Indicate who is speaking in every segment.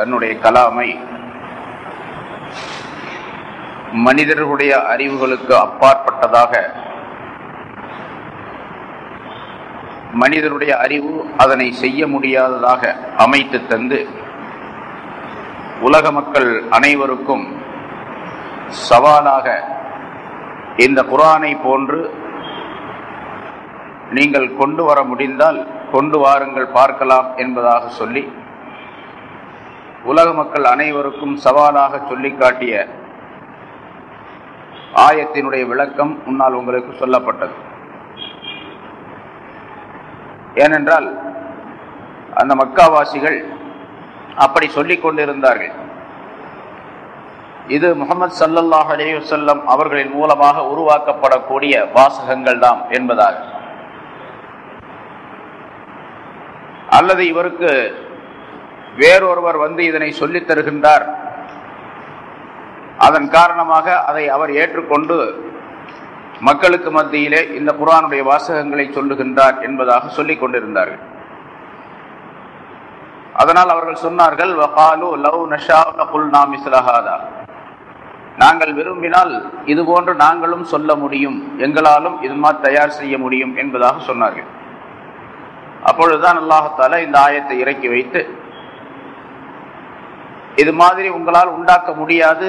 Speaker 1: தன்னுடைய கலாமை மனிதர்களுடைய அறிவுகளுக்கு அப்பாற்பட்டதாக, மனிதனுடைய அறிவு அதனை செய்ய முடியாததாக அமைத்து தந்து உலக மக்கள் அனைவருக்கும் சவாலாக இந்த குர்ஆனை போன்று நீங்கள் கொண்டு வர முடிந்தால் கொண்டு வாருங்கள் பார்க்கலாம் என்பதாக சொல்லி உலக மக்கள் அனைவருக்கும் சவாலாக சொல்லி காட்டிய ஆயத்தினுடைய விளக்கம் முன்னால் உங்களுக்கு சொல்லப்பட்டது. ஏனென்றால் அந்த மக்காவாசிகள் அப்படி சொல்லிக் கொண்டிருந்தார்கள், இது முஹம்மது ஸல்லல்லாஹு அலைஹி வஸல்லம் அவர்களின் மூலமாக உருவாக்கப்படக்கூடிய வாசகங்கள் தான் என்பதாக, அல்லது இவருக்கு வேறொருவர் வந்து இதனை சொல்லித் தருகின்றார், அதன் காரணமாக அதை அவர் ஏற்றுக்கொண்டு மக்களுக்கு மத்தியிலே இந்த குர்ஆனுடைய வாசகங்களை சொல்லுகின்றார் என்பதாக சொல்லிக் கொண்டிருந்தார்கள். அதனால் அவர்கள் சொன்னார்கள், வகாலு லவ் நஷாஉ லகுல்னா மிஸ்ல ஹாதா, நாங்கள் விரும்பினால் இது போன்று நாங்களும் சொல்ல முடியும், எங்களாலும் இது மாதிரி தயார் செய்ய முடியும் என்பதாக சொன்னார்கள். அப்பொழுதுதான் அல்லாஹ் தஆலா இந்த ஆயத்தை இறக்கி வைத்து, இது மாதிரி உங்களால் உண்டாக்க முடியாது,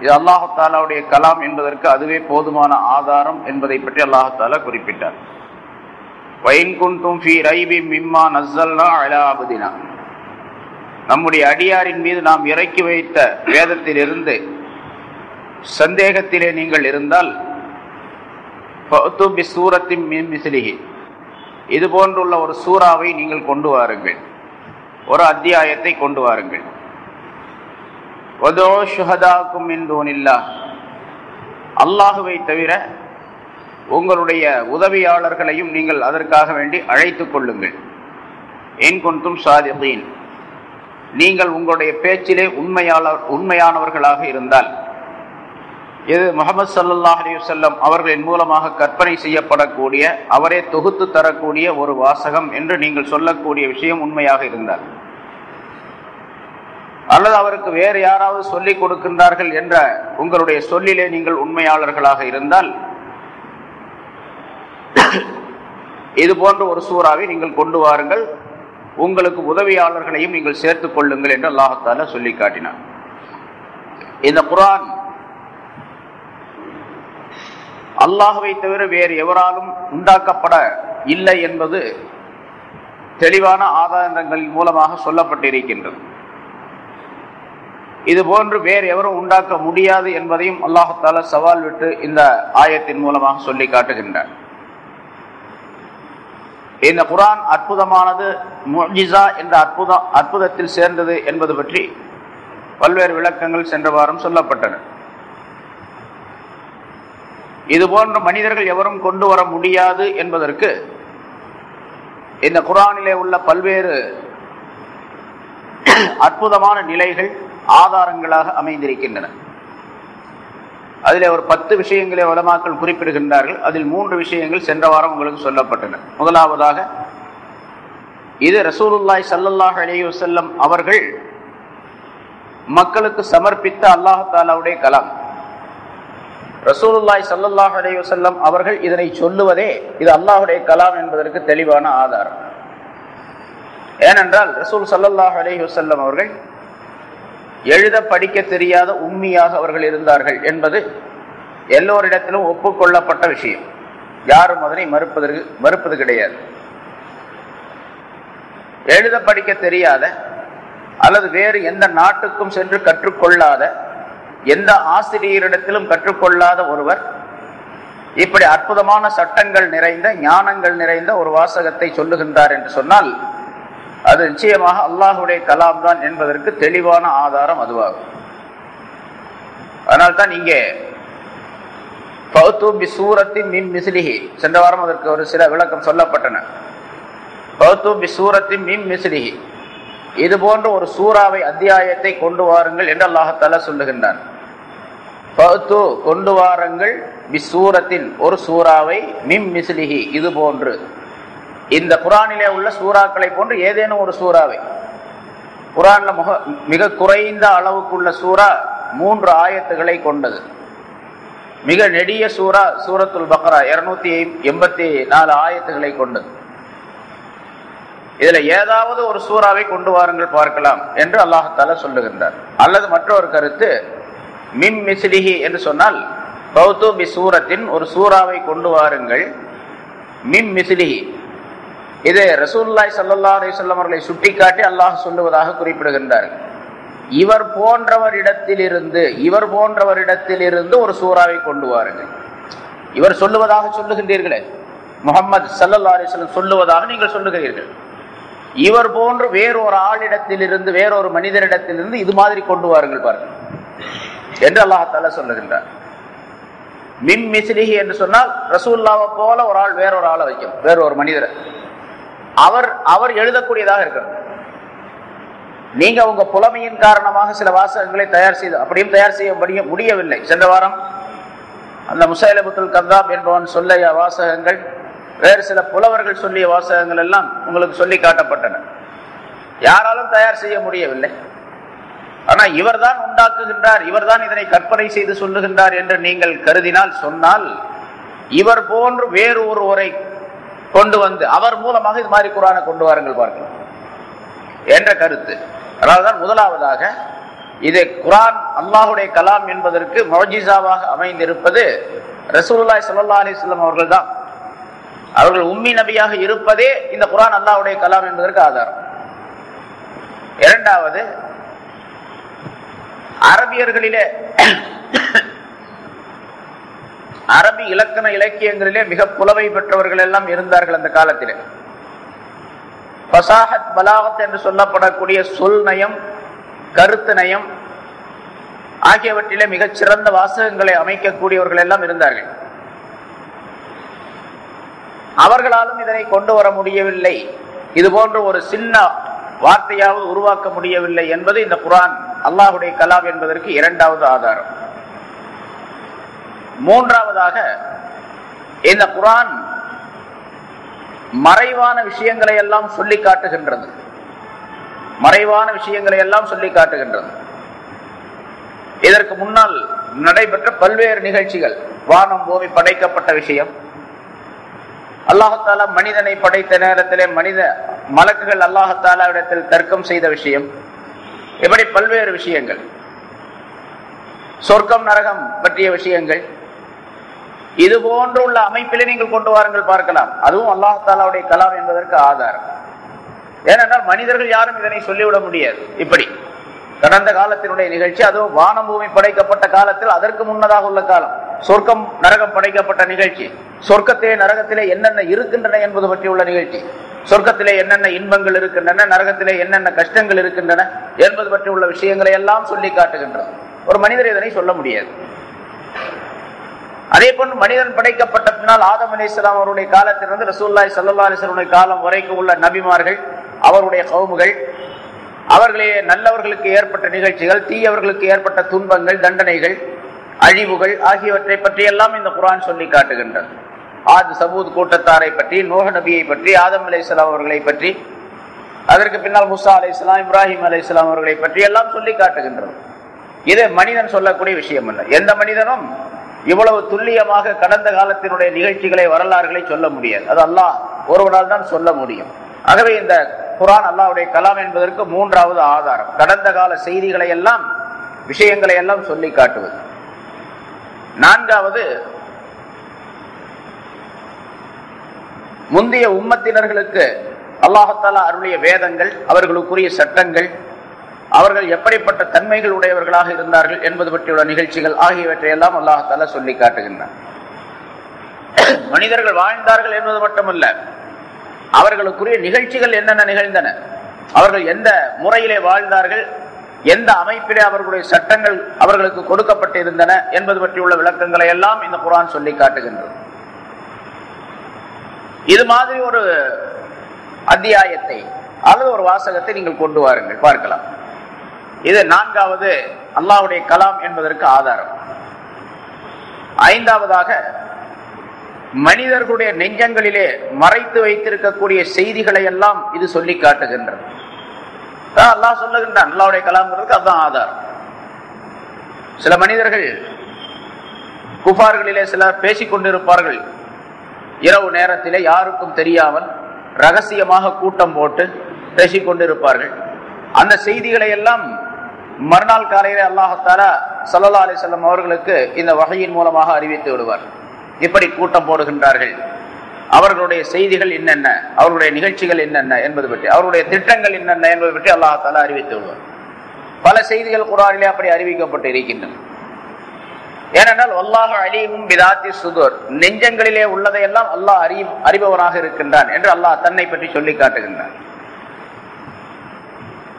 Speaker 1: இது அல்லாஹ் தஆலாவுடைய கலாம் என்பதற்கு அதுவே போதுமான ஆதாரம் என்பதை பற்றி அல்லாஹ் தஆலா குறிப்பிட்டார். வஇன் குன்தும் ஃபீ ரைபின் மிம்மா நஸ்ஸல்னா அலா அப்தினா, நம்முடைய அடியாரின் மீது நாம் இறக்கி வைத்த வேதத்திலிருந்து சந்தேகத்திலே நீங்கள் இருந்தால் ஃபஅது பிசூரத்தின் மின் மிஸ்லிஹி, இது போன்றுள்ள ஒரு சூறாவை நீங்கள் கொண்டு வாருங்கள், ஒரு அத்தியாயத்தை கொண்டு வாருங்கள். வதுஉ ஷுஹதாக்கும் மின் தூனில்லாஹ், அல்லாஹ்வை தவிர உங்களுடைய உதவியாளர்களையும் நீங்கள் அதற்காக வேண்டி அழைத்துக் கொள்ளுங்கள். இன் குன்தும் சாதிகீன், நீங்கள் உங்களுடைய பேச்சிலே உண்மையானவர்களாக இருந்தால். இது முஹம்மது ஸல்லல்லாஹு அலைஹி வஸல்லம் அவர்களின் மூலமாக கற்பனை செய்யப்படக்கூடிய, அவரே தொகுத்து தரக்கூடிய ஒரு வாசகம் என்று நீங்கள் சொல்லக்கூடிய விஷயம் உண்மையாக இருந்தால், அல்லது அவருக்கு வேறு யாராவது சொல்லிக் கொடுக்கின்றார்கள் என்ற உங்களுடைய சொல்லிலே நீங்கள் உண்மையாளர்களாக இருந்தால், இது போன்ற ஒரு சூறாவை நீங்கள் கொண்டு வாருங்கள், உங்களுக்கு உதவியாளர்களையும் நீங்கள் சேர்த்துக் கொள்ளுங்கள் என்று அல்லாஹ் தஆலா சொல்லி காட்டினார். இந்த குர்ஆன் அல்லாஹ்வை தவிர வேறு எவராலும் உண்டாக்கப்பட இல்லை என்பது தெளிவான ஆதாரங்களின் மூலமாக சொல்லப்பட்டிருக்கின்றது. இது போன்று வேறு எவரும் உண்டாக்க முடியாது என்பதையும் அல்லாஹ் தஆலா சவால் விட்டு இந்த ஆயத்தின் மூலமாக சொல்லி காட்டுகின்றார். இந்த குர்ஆன் அற்புதமானது, முஅ்ஜிஸா என்ற அற்புதத்தில் சேர்ந்தது என்பது பற்றி பல்வேறு விளக்கங்கள் சென்ற வாரம் சொல்லப்பட்டன. இது போன்ற மனிதர்கள் எவரும் கொண்டு வர முடியாது என்பதற்கு இந்த குர்ஆனிலே உள்ள பல்வேறு அற்புதமான நிலைகள் ஆதாரங்களாக அமைந்திருக்கின்றன. அதிலே ஒரு 10 விஷயங்களை உலமாக்கள் குறிப்பிடுகின்றார்கள். அதில் 3 விஷயங்கள் சென்ற வாரம் உங்களுக்கு சொல்லப்பட்டன. முதலாவதாக, இது ரசூலுல்லாஹி ஸல்லல்லாஹு அலைஹி வஸல்லம் அவர்கள் மக்களுக்கு சமர்ப்பித்த அல்லாஹ் தஆலாவுடைய கலாம். ரசூலுல்லாஹி ஸல்லல்லாஹு அலைஹி வஸல்லம் அவர்கள் இதனை சொல்லுவதே இது அல்லாஹ்வுடைய கலாம் என்பதற்கு தெளிவான ஆதாரம். ஏனென்றால் ரசூல் ஸல்லல்லாஹு அலைஹி வஸல்லம் அவர்கள் எழுத படிக்க தெரியாத உம்மியாக அவர்கள் இருந்தார்கள் என்பது எல்லோரிடத்திலும் ஒப்புக்கொள்ளப்பட்ட விஷயம். யாரும் அதனை மறுப்பது கிடையாது. எழுத படிக்க தெரியாத அல்லது வேறு எந்த நாட்டுக்கும் சென்று கற்றுக்கொள்ளாத, எந்த ஆசிரியரிடத்திலும் கற்றுக்கொள்ளாத ஒருவர் இப்படி அற்புதமான சட்டங்கள் நிறைந்த, ஞானங்கள் நிறைந்த ஒரு வாசகத்தை சொல்லுகின்றார் என்று சொன்னால் அது நிச்சயமாக அல்லாஹ்வுடைய கலாம் தான் என்பதற்கு தெளிவான ஆதாரம் அதுவாகும். அதனால்தான் இங்கே ஃபஅது பிசூரத்தின் மின் மிஸ்லிஹி, சென்ற வாரம் அதற்கு ஒரு சில விளக்கம் சொல்லப்பட்டன. ஃபஅது பிசூரத்தின் மின் மிஸ்லிஹி, இது போன்ற ஒரு சூறாவை, அத்தியாயத்தை கொண்டு வாருங்கள் என்று அல்லாஹ் தஆலா சொல்லுகின்றான். ஃபஅது, கொண்டு வாருங்கள், பிசூரத்தின், ஒரு சூறாவை, மின் மிஸ்லிஹி, இது போன்று, இந்த குர்ஆனிலே உள்ள சூறாக்களை போன்று ஏதேனும் ஒரு சூறாவை, குர்ஆன்ல மிக குறைந்த அளவுக்குள்ள சூரா 3 ஆயத்துகளை கொண்டது. மிக நெடிய சூரா சூரத்துல் பக்ரா 284 ஆயத்துகளை கொண்டது. இதுல ஏதாவது ஒரு சூறாவை கொண்டு வாருங்கள் பார்க்கலாம் என்று அல்லாஹ் தஆலா சொல்லுகின்றார். அல்லது மற்றொரு கருத்து, மிம் மிஸ்லிஹி என்று சொன்னால் பௌது பி சூரத்தின், ஒரு சூறாவை கொண்டு வாருங்கள். மிம் மிஸ்லிஹி இது ரசூலுல்லாஹி ஸல்லல்லாஹு அலைஹி வஸல்லம் அவர்களை சுட்டிக்காட்டி அல்லாஹ் சொல்லுவதாக குறிப்பிடுகின்றார். இவர் போன்றவரிடத்திலிருந்து ஒரு சூறாவை கொண்டு வாருங்கள். இவர் சொல்லுவதாக சொல்லுகின்றீர்களே, முஹம்மது ஸல்லல்லாஹு அலைஹி வஸல்லம் சொல்லுவதாக நீங்கள் சொல்லுகிறீர்கள். இவர் போன்று வேறொரு ஆளிடத்திலிருந்து, வேறொரு மனிதரிடத்திலிருந்து இது மாதிரி கொண்டு வாருங்கள் பாருங்கள் என்று அல்லாஹ் தஆலா சொல்லுகின்றார். மிம் மிஸ்லிஹி என்று சொன்னால் ரசூலுல்லாஹ்வை போல ஒரு ஆள் வேறொரு ஆளை வைக்கணும், வேறொரு மனிதர். அவர் எழுதக்கூடியதாக இருக்கிறது. நீங்க உங்க புலமையின் காரணமாக சில வாசகங்களை தயார் செய்து, அப்படியும் தயார் செய்ய முடியவில்லை. சென்ற வாரம் அந்த முஸைலமத்துல் கذاب என்பவன் சொல்லிய வாசகங்கள், வேறு சில புலவர்கள் சொல்லிய வாசகங்கள் எல்லாம் உங்களுக்கு சொல்லி காட்டப்பட்டன. யாராலும் தயார் செய்ய முடியவில்லை. ஆனா இவர் தான் உண்டாக்குகின்றார், இவர் தான் இதனை கற்பனை செய்து சொல்லுகின்றார் என்று நீங்கள் கருதினால், சொன்னால், இவர் போன்று வேறு ஒருவரை கொண்டு வந்து அவர் மூலமாக இது மாதிரி குர்ஆனை கொண்டு வாருங்கள் பார்க்கலாம் என்ற கருத்து. அதனால்தான் முதலாவதாக இது குர்ஆன் அல்லாஹ்வுடைய கலாம் என்பதற்கு முஅஜிஸாவாக அமைந்திருப்பது ரசூலுல்லாஹி ஸல்லல்லாஹு அலைஹி வஸல்லம் அவர்கள் தான். அவர்கள் உம்மி நபியாக இருப்பதே இந்த குர்ஆன் அல்லாஹ்வுடைய கலாம் என்பதற்கு ஆதாரம். இரண்டாவது, அரபியர்களிலே அரபி இலக்கண இலக்கியங்களிலே மிக புலமை பெற்றவர்கள் எல்லாம் இருந்தார்கள் அந்த காலத்திலே. ஃபசாஹத் பலாகத் என்று சொல்லப்படக்கூடிய சொல் நயம், கருத்து நயம் ஆகியவற்றிலே மிகச் சிறந்த வாசகங்களை அமைக்கக்கூடியவர்கள் எல்லாம் இருந்தார்கள். அவர்களாலும் இதனை கொண்டு வர முடியவில்லை, இது போன்ற ஒரு சின்ன வார்த்தையாவது உருவாக்க முடியவில்லை என்பது இந்த குர்ஆன் அல்லாஹ்வுடைய கலாம் என்பதற்கு இரண்டாவது ஆதாரம். மூன்றாவதாக, இந்த குர்ஆன் மறைவான விஷயங்களை எல்லாம் சொல்லி காட்டுகின்றது. மறைவான விஷயங்களை எல்லாம் சொல்லி காட்டுகின்றது. இதற்கு முன்னால் நடைபெற்ற பல்வேறு நிகழ்ச்சிகள், வானம் பூமி படைக்கப்பட்ட விஷயம், அல்லாஹ் தஆலா மனிதனை படைத்த நேரத்திலே மலக்குகள் அல்லாஹ் தஆலாவிடத்தில் தர்க்கம் செய்த விஷயம், இப்படி பல்வேறு விஷயங்கள், சொர்க்கம் நரகம் பற்றிய விஷயங்கள், இது போன்றுள்ள அமைப்பிலே நீங்கள் கொண்டு வாருங்கள் பார்க்கலாம். அதுவும் அல்லாஹ் தஆலாவுடைய கலாம் என்பதற்கு ஆதாரம். ஏனென்றால் மனிதர்கள் யாரும் இதனை சொல்லிவிட முடியாது. இப்படி கடந்த காலத்தினுடைய நிகழ்ச்சி, அதுவும் வானம் பூமி படைக்கப்பட்ட காலத்தில், அதற்கு முன்னதாக உள்ள காலம், சொர்க்கம் நரகம் படைக்கப்பட்ட நிகழ்ச்சி, சொர்க்கத்திலே நரகத்திலே என்னென்ன இருக்கின்றன என்பது பற்றி உள்ள நிகழ்ச்சி, சொர்க்கத்திலே என்னென்ன இன்பங்கள் இருக்கின்றன, நரகத்திலே என்னென்ன கஷ்டங்கள் இருக்கின்றன என்பது பற்றி உள்ள விஷயங்களை எல்லாம் சொல்லி காட்டுகின்றது. ஒரு மனிதர் இதனை சொல்ல முடியாது. அதே போன்று மனிதன் படைக்கப்பட்ட பின்னால் ஆதம் அலைஹிஸ்ஸலாம் அவருடைய காலத்திலிருந்து ரசூலுல்லாஹி ஸல்லல்லாஹு அலைஹி வஸல்லம் காலம் வரைக்கும் உள்ள நபிமார்கள், அவருடைய கௌமுகள், அவர்களே நல்லவர்களுக்கு ஏற்பட்ட நிகழ்ச்சிகள், தீயவர்களுக்கு ஏற்பட்ட துன்பங்கள், தண்டனைகள், அழிவுகள் ஆகியவற்றை பற்றி எல்லாம் இந்த குர்ஆன் சொல்லி காட்டுகின்றது. ஆத் சமூத் கூட்டத்தாரை பற்றி, நூஹ் நபியை பற்றி, ஆதம் அலைஹிஸ்ஸலாம் அவர்களை பற்றி, அதற்கு பின்னால் மூசா அலைஹிஸ்ஸலாம், இப்ராஹிம் அலைஹிஸ்ஸலாம் அவர்களை பற்றி எல்லாம் சொல்லி காட்டுகின்றது. இது மனிதன் சொல்லக்கூடிய விஷயம் அல்ல. எந்த மனிதனும் இவ்வளவு துல்லியமாக கடந்த காலத்தினுடைய நிகழ்ச்சிகளை, வரலாறுகளை சொல்ல முடியாது. அது அல்லாஹ் ஒருவனால் தான் சொல்ல முடியும். ஆகவே இந்த குர்ஆன் அல்லாஹ்வுடைய கலாம் என்பதற்கு மூன்றாவது ஆதாரம், கடந்த கால செய்திகளை எல்லாம், விஷயங்களை எல்லாம் சொல்லி காட்டுவது. நான்காவது, முந்தைய உம்மத்தினர்களுக்கு அல்லாஹ் தஆலா அருளிய வேதங்கள், அவர்களுக்குரிய சட்டங்கள், அவர்கள் எப்படிப்பட்ட தன்மைகள் உடையவர்களாக இருந்தார்கள் என்பது பற்றியுள்ள நிகழ்ச்சிகள் ஆகியவற்றை எல்லாம் அல்லாஹ் தஆலா சொல்லி காட்டுகின்றார். மனிதர்கள் வாழ்ந்தார்கள் என்பது மட்டுமல்ல, அவர்களுக்குரிய நிகழ்ச்சிகள் என்னென்ன நிகழ்ந்தன, அவர்கள் எந்த முறையிலே வாழ்ந்தார்கள், எந்த அமைப்பிலே அவர்களுடைய சட்டங்கள் அவர்களுக்கு கொடுக்கப்பட்டிருந்தன என்பது பற்றியுள்ள விளக்கங்களை எல்லாம் இந்த குர்ஆன் சொல்லி காட்டுகின்றது. இது மாதிரி ஒரு அத்தியாயத்தை அல்லது ஒரு வாசகத்தை நீங்கள் கொண்டு வாருங்கள் பார்க்கலாம். இது நான்காவது அல்லாஹ்வுடைய கலாம் என்பதற்கு ஆதாரம். ஐந்தாவதாக, மனிதர்களுடைய நெஞ்சங்களிலே மறைத்து வைத்திருக்கக்கூடிய செய்திகளை எல்லாம் இது சொல்லி காட்டுகின்றது. அல்லாஹ் சொல்லுகின்றான். அல்லாஹ்வுடைய கலாம்ங்கிறதுக்கு அதுதான் ஆதாரம். சில மனிதர்கள் குஃபார்களிலே சிலர் பேசிக் கொண்டிருப்பார்கள். இரவு நேரத்திலே யாருக்கும் தெரியாமல் ரகசியமாக கூட்டம் போட்டு பேசிக் கொண்டிருப்பார்கள். அந்த செய்திகளை எல்லாம் மறுநாள் காலையிலே அல்லாஹ் தஆலா ஸல்லல்லாஹு அலைஹி வஸல்லம் அவர்களுக்கு இந்த வஹையின் மூலமாக அறிவித்து விடுவார். இப்படி கூட்டம் போடுகின்றார்கள், அவர்களுடைய செய்திகள் என்னென்ன, அவர்களுடைய நிகழ்ச்சிகள் என்னென்ன என்பது பற்றி, அவருடைய திட்டங்கள் என்னென்ன என்பது பற்றி அல்லாஹ் தஆலா அறிவித்து விடுவார். பல செய்திகள் குர்ஆனிலே அப்படி அறிவிக்கப்பட்டு இருக்கின்றன. ஏனென்றால் அல்லாஹ் அலீமும் பிதாத்தி சுதூர், நெஞ்சங்களிலே உள்ளதையெல்லாம் அல்லாஹ் அறிபவனாக இருக்கின்றான் என்று அல்லாஹ் தன்னை பற்றி சொல்லி காட்டுகின்றான்.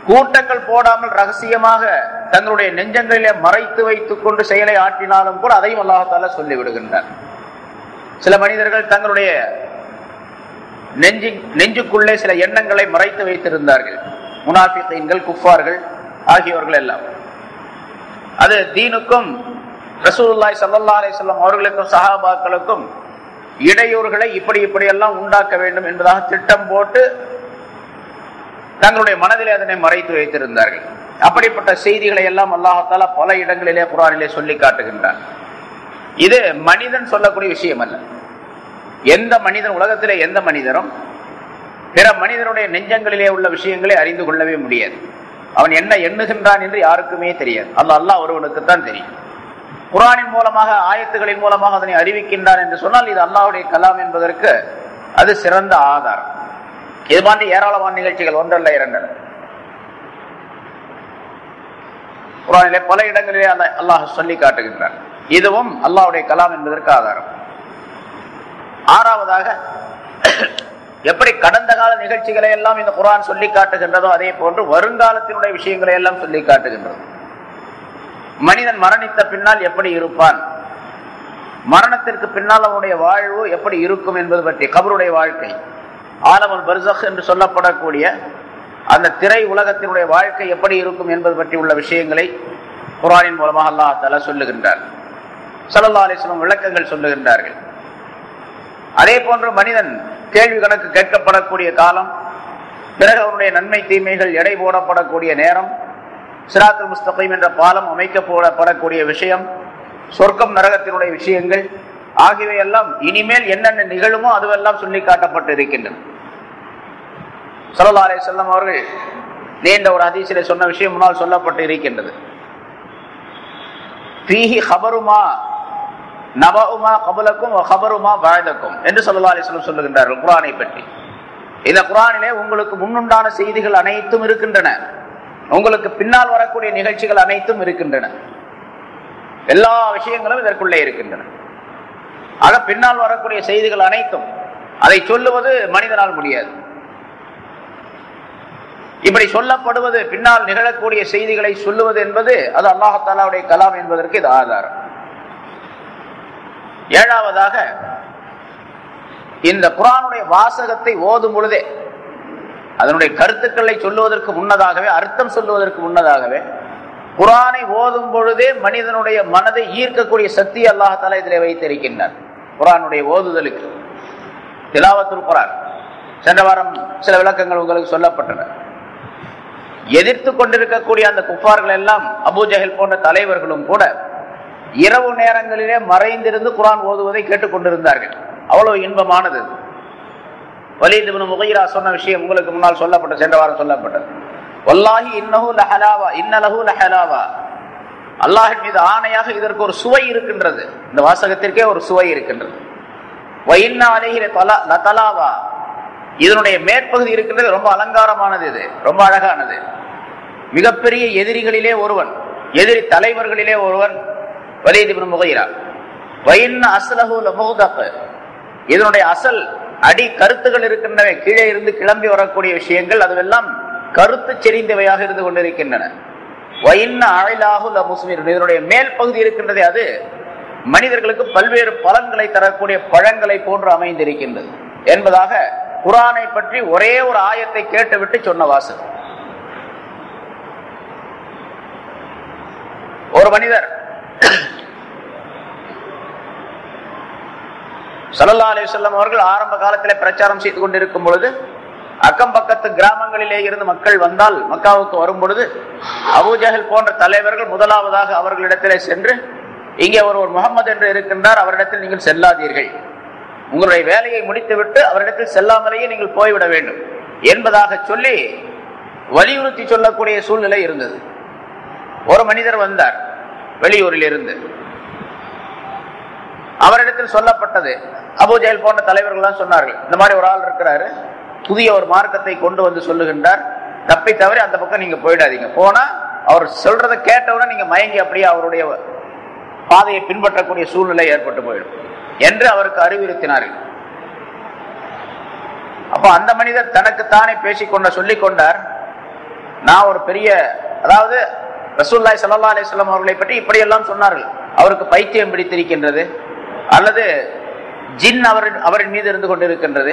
Speaker 1: கூட்டங்கள் போடாமல் ரகசியமாக தங்களுடைய நெஞ்சங்களிலே மறைத்து வைத்துக் கொண்டு செயலை ஆற்றினாலும் கூட அதையும் அல்லாஹ் தஆலா சொல்லி விடுகின்றான். சில மனிதர்கள் தங்களுடைய நெஞ்சுக்குள்ளே சில எண்ணங்களை மறைத்து வைத்திருந்தார்கள். முனாஃபிகீன்கள், குஃபார்கள் ஆகியோர்கள் எல்லாம். அது தீனுக்கும் ரசூலுல்லாஹி ஸல்லல்லாஹு அலைஹி வஸல்லம் அவர்களுக்கும் சஹாபாக்களுக்கும் இடையூறுகளை இப்படி எல்லாம் உண்டாக்க வேண்டும் என்பதாக திட்டம் போட்டு தங்களுடைய மனதிலே அதனை மறைத்து வைத்திருந்தார்கள். அப்படிப்பட்ட செய்திகளை எல்லாம் அல்லாஹ் தஆலா பல இடங்களிலே குர்ஆனிலே சொல்லி காட்டுகின்றான். இது மனிதன் சொல்லக்கூடிய விஷயம் அல்ல. எந்த மனிதன், உலகத்திலே எந்த மனிதரும் பிற மனிதனுடைய நெஞ்சங்களிலே உள்ள விஷயங்களை அறிந்து கொள்ளவே முடியாது. அவன் என்ன எண்ணுகின்றான் என்று யாருக்குமே தெரியாது. அல்லாஹ் ஒருவனுக்குத்தான் தெரியும். குர்ஆனின் மூலமாக, ஆயத்துகளின் மூலமாக அதனை அறிவிக்கின்றான் என்று சொன்னால் இது அல்லாஹ்வுடைய கலாம் என்பதற்கு அது சிறந்த ஆதாரம். இது மாதிரி ஏராளமான நிகழ்ச்சிகள், ஒன்றல்ல இரண்டல்ல, குர்ஆனிலே பல இடங்களிலே அல்லாஹ் சொல்லி காட்டுகின்றான். இதுவும் அல்லாஹ்வுடைய கலாம் என்பதற்கு ஆதாரம். ஆறாவதாக, எப்படி கடந்த கால நிகழ்ச்சிகளை எல்லாம் இந்த குர்ஆன் சொல்லி காட்டுகின்றதோ அதே போன்று வருங்காலத்தினுடைய விஷயங்களை எல்லாம் சொல்லி காட்டுகின்றது. மனிதன் மரணித்த பின்னால் எப்படி இருப்பான், மரணத்திற்கு பின்னால் அவனுடைய வாழ்வு எப்படி இருக்கும் என்பது பற்றி, கபருடைய வாழ்க்கை, ஆலமுல் பர்ஸக் என்று சொல்லப்படக்கூடிய அந்த திரை உலகத்தினுடைய வாழ்க்கை எப்படி இருக்கும் என்பது பற்றி உள்ள விஷயங்களை குர்ஆனின் மூலமாக அல்லாஹ் தஆலா சொல்லுகின்றார். ஸல்லல்லாஹு அலைஹி வஸல்லம் விளக்கங்கள் சொல்லுகின்றார்கள். அதே போன்று மனிதன் கேள்வி கணக்கு கேட்கப்படக்கூடிய காலம், பிறகு அவனுடைய நன்மை தீமைகள் எடை போடப்படக்கூடிய நேரம், சிராத்துல் முஸ்தகீம் என்ற பாலம் அமைக்கப்படக்கூடிய விஷயம், சொர்க்கம் நரகத்தினுடைய விஷயங்கள் ஆகியவை எல்லாம் இனிமேல் என்னென்ன நிகழுமோ அதுவெல்லாம் சொல்லி காட்டப்பட்டு இருக்கின்றன. ஸல்லல்லாஹு அலைஹி வஸல்லம் அவர்கள் நீண்ட ஒரு ஹதீஸிலே சொன்ன விஷயம் முன்னால் சொல்லப்பட்டு இருக்கின்றது. ஃபீஹி ஹபருமா நபஉமா கபலக்கும் வ ஹபருமா பஅதக்கும் என்று ஸல்லல்லாஹு அலைஹி வஸல்லம் சொல்லுகின்றார்கள் குர்ஆனை பற்றி. இந்த குர்ஆனிலே உங்களுக்கு முன்னுண்டான செய்திகள் அனைத்தும் இருக்கின்றன, உங்களுக்கு பின்னால் வரக்கூடிய நிகழ்ச்சிகள் அனைத்தும் இருக்கின்றன. எல்லா விஷயங்களும் இதற்குள்ளே இருக்கின்றன. ஆக பின்னால் வரக்கூடிய செய்திகள் அனைத்தும், அதை சொல்லுவது மனிதனால் முடியாது. இப்படி சொல்லப்படுவது, பின்னால் நிகழக்கூடிய செய்திகளை சொல்லுவது என்பது அது அல்லாஹ் தஆலாவுடைய கலாம் என்பதற்கு இது ஆதாரம். ஏழாவதாக, இந்த குர்ஆனுடைய வாசகத்தை ஓதும் பொழுதே, அதனுடைய கருத்துக்களை சொல்லுவதற்கு முன்னதாகவே, அர்த்தம் சொல்லுவதற்கு முன்னதாகவே, குர்ஆனை ஓதும் பொழுதே மனிதனுடைய மனதை ஈர்க்கக்கூடிய சக்தி அல்லாஹ் தஆலா இதிலே வைத்திருக்கின்றார். குர்ஆனுடைய ஓதுதலுக்கு திலாவத்துல் குர்ஆன், சென்ற வாரம் சில விளக்கங்கள் உங்களுக்கு சொல்லப்பட்டன. எதிர்த்து கொண்டிருக்கக்கூடிய அந்த குஃபார்கள் எல்லாம், அபூ ஜஹல் போன்ற தலைவர்களும் கூட இரவு நேரங்களிலே மறைந்திருந்து குர்ஆன் ஓதுவதை கேட்டுக்கொண்டிருந்தார்கள். அவ்வளவு இன்பமானது. வலீத் இப்னு முகீரா சொன்ன விஷயம் உங்களுக்கு முன்னால் சொல்லப்பட்டது, சென்ற வாரம் சொல்லப்பட்டது. வல்லாஹி இன்னஹு லஹலாவா இன்ன லஹு லஹலாவா, அல்லாஹ்வின் மீது ஆணையாக இதற்கு ஒரு சுவை இருக்கின்றது, இந்த வாசகத்திற்கே ஒரு சுவை இருக்கின்றது. வ இன்ன அலைஹி லதலாவா, இதனுடைய மேற்பகுதி இருக்கின்றது, ரொம்ப அலங்காரமானது, இது ரொம்ப அழகானது. மிகப்பெரிய எதிரிகளிலே ஒருவன், எதிரி தலைவர்களிலே ஒருவன் வலீத் இப்னு முகீரா. வ இன்ன அஸ்லஹு லமுதக், இதனுடைய அசல் அடி கருத்துகள் இருக்கின்றன, கீழே இருந்து கிளம்பி வரக்கூடிய விஷயங்கள் அதுவெல்லாம் கருத்து செறிந்தவையாக இருந்து கொண்டிருக்கின்றன. வ இன்ன அலைஹு லமுஸ்மிர், இதனுடைய மேல் பகுதி இருக்கின்றதே அது மனிதர்களுக்கு பல்வேறு பலன்களை தரக்கூடிய பழங்களை போன்று அமைந்திருக்கின்றது என்பதாக குர்ஆனை பற்றி ஒரே ஒரு ஆயத்தை கேட்டுவிட்டு சொன்ன வாசகம். ஒரு மனிதர் ஸல்லல்லாஹு அலைஹி வஸல்லம் அவர்கள் ஆரம்ப காலத்திலே பிரச்சாரம் செய்து கொண்டிருக்கும் பொழுது அக்கம் பக்கத்து கிராமங்களிலே இருந்து மக்கள் வந்தால் மக்காவுக்கு வரும் பொழுது அபூஜஹல் போன்ற தலைவர்கள் முதலாவதாக அவர்களிடத்திலே சென்று, இங்கே ஒரு முகமது என்று இருக்கின்றார், அவரிடத்தில் நீங்கள் செல்லாதீர்கள், உங்களுடைய வேலையை முடித்துவிட்டு அவரிடத்தில் செல்லாமலேயே நீங்கள் போய்விட வேண்டும் என்பதாக சொல்லி வலியுறுத்தி சொல்லக்கூடிய சூழ்நிலை இருந்தது. ஒரு மனிதர் வந்தார் வெளியூரில் இருந்து. அவரிடத்தில் சொல்லப்பட்டது, அபூஜஹல் போன்ற தலைவர்கள் சொன்னார்கள், இந்த மாதிரி ஒரு ஆள் இருக்கிறாரு, புதிய ஒரு மார்க்கத்தை கொண்டு வந்து சொல்லுகின்றார், தப்பி தவறி அந்த பக்கம் நீங்க போயிடாதீங்க, போனா அவர் சொல்றதை கேட்டவுடனே நீங்க மயங்கி அப்படியே அவருடைய பாதையை பின்பற்றக்கூடிய சூழ்நிலை ஏற்பட்டு போயிடும் என்று அவருக்கு அறிவுறுத்தினார்கள். அப்ப அந்த மனிதர் தனக்குத்தானே பேசிக்கொண்ட சொல்லிக் கொண்டார், நான் ஒரு பெரிய, அதாவது ரசூலுல்லாஹி ஸல்லல்லாஹு அலைஹி வஸல்லம் அவர்களை பற்றி இப்படி எல்லாம் சொன்னார்கள், அவருக்கு பைத்தியம் பிடித்திருக்கின்றது, அல்லது ஜின் அவரின் மீது இருந்து கொண்டிருக்கின்றது,